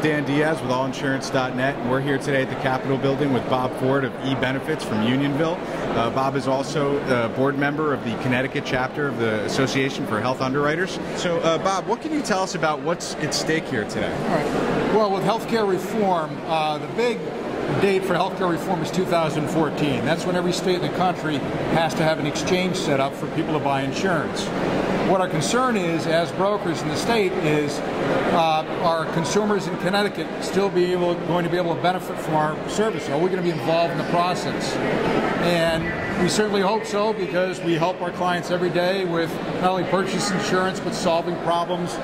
Dan Diaz with allinsurance.net, and we're here today at the Capitol Building with Bob Ford of eBenefits from Unionville. Bob is also a board member of the Connecticut chapter of the Association for Health Underwriters. So, Bob, what can you tell us about what's at stake here today? All right. Well, with healthcare reform, the big date for healthcare reform is 2014. That's when every state in the country has to have an exchange set up for people to buy insurance. What our concern is, as brokers in the state, is are consumers in Connecticut still going to be able to benefit from our service? Are we going to be involved in the process? And we certainly hope so, because we help our clients every day with not only purchase insurance, but solving problems,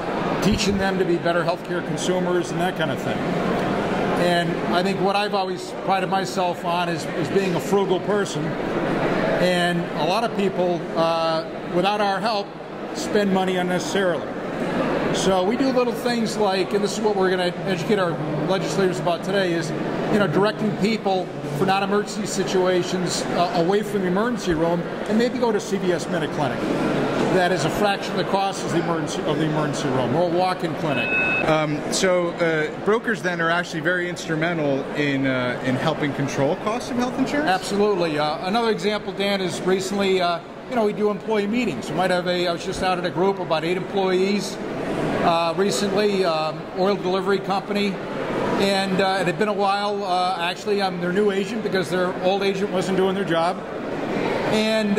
teaching them to be better healthcare consumers, and that kind of thing. And I think what I've always prided myself on is being a frugal person. And a lot of people, without our help, spend money unnecessarily. So we do little things like, and this is what we're going to educate our legislators about today, is directing people for non-emergency situations away from the emergency room, and maybe go to CVS MinuteClinic. That is a fraction of the cost of the emergency room, or a walk-in clinic. So brokers then are actually very instrumental in helping control costs of health insurance? Absolutely. Another example, Dan, is recently, we do employee meetings. We might have I was just out at a group, about 8 employees recently, oil delivery company. And it had been a while. Actually, I'm their new agent because their old agent wasn't doing their job. And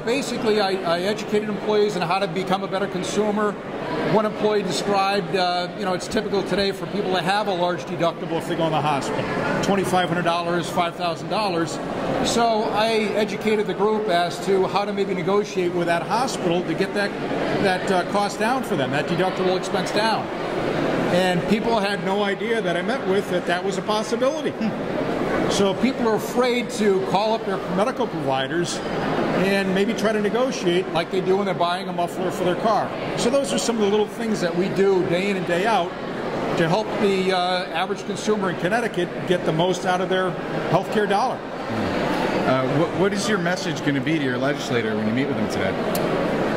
basically, I educated employees on how to become a better consumer. One employee described, it's typical today for people to have a large deductible if they go in the hospital, $2,500, $5,000. So I educated the group as to how to maybe negotiate with that hospital to get that cost down for them, that deductible expense down. And people had no idea that I met with that was a possibility. So people are afraid to call up their medical providers and maybe try to negotiate like they do when they're buying a muffler for their car. So those are some of the little things that we do day in and day out to help the average consumer in Connecticut get the most out of their healthcare dollar. What is your message going to be to your legislator when you meet with them today?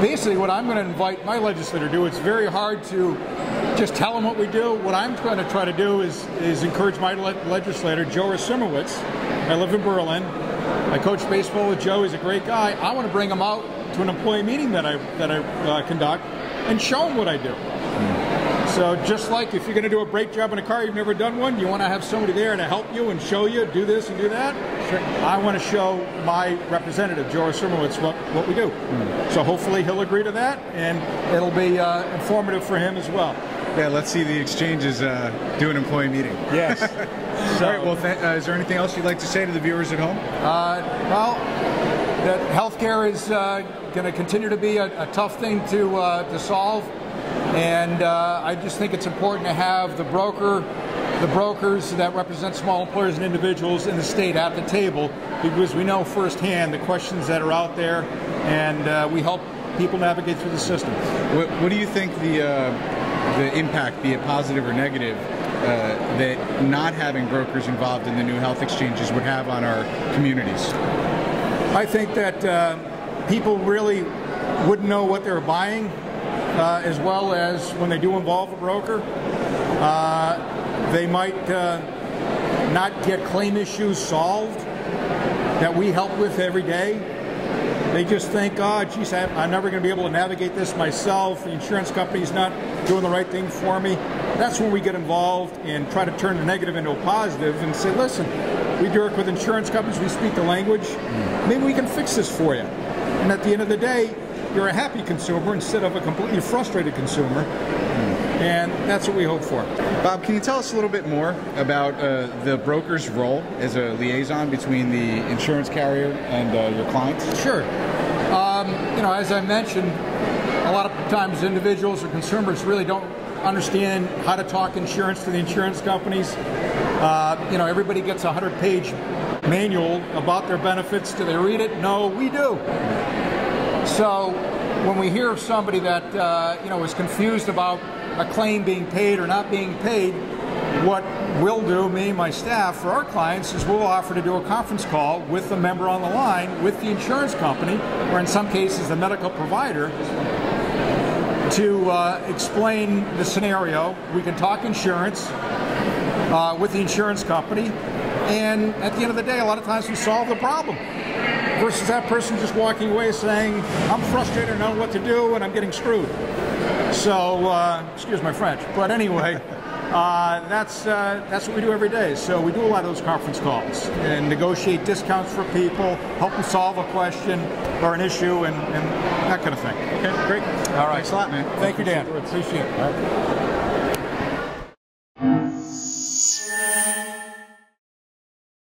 Basically, what I'm going to invite my legislator to do, it's very hard to just tell them what we do. What I'm going to try to do is encourage my legislator, Joe Rasimowicz. I live in Berlin. I coach baseball with Joe. He's a great guy. I want to bring him out to an employee meeting that I conduct and show him what I do. So just like if you're going to do a brake job in a car, you've never done one, you want to have somebody there to help you and show you, do this and do that. Sure. I want to show my representative, Joe Rasimowicz, what we do. So hopefully he'll agree to that, and it'll be informative for him as well. Yeah, let's see the exchanges do an employee meeting. Yes. So, all right, well, is there anything else you'd like to say to the viewers at home? Well, that healthcare is going to continue to be a tough thing to solve. And I just think it's important to have the brokers that represent small employers and individuals in the state at the table, because we know firsthand the questions that are out there, and we help people navigate through the system. What do you think the impact, be it positive or negative, that not having brokers involved in the new health exchanges would have on our communities? I think that people really wouldn't know what they're buying, as well as when they do involve a broker. They might not get claim issues solved that we help with every day. They just think, oh, geez, I'm never going to be able to navigate this myself. The insurance company's not doing the right thing for me. That's when we get involved and try to turn the negative into a positive and say, listen, we work with insurance companies, we speak the language. Maybe we can fix this for you. And at the end of the day, you're a happy consumer instead of a completely frustrated consumer. And that's what we hope for. Bob, can you tell us a little bit more about the broker's role as a liaison between the insurance carrier and your clients? Sure. As I mentioned, a lot of times individuals or consumers really don't understand how to talk insurance to the insurance companies. Everybody gets a 100-page manual about their benefits. Do they read it? No, we do. So when we hear of somebody that is confused about a claim being paid or not being paid, what we'll do, me and my staff, for our clients, is we'll offer to do a conference call with the member on the line, with the insurance company, or in some cases the medical provider, to explain the scenario. We can talk insurance. with the insurance company. And at the end of the day, a lot of times we solve the problem versus that person just walking away saying, I'm frustrated, I don't know what to do, and I'm getting screwed. So, excuse my French. But anyway, that's what we do every day. So we do a lot of those conference calls and negotiate discounts for people, help them solve a question or an issue, and that kind of thing. Okay, great. All right. Thanks a lot, man. Thank you, Dan. Appreciate it.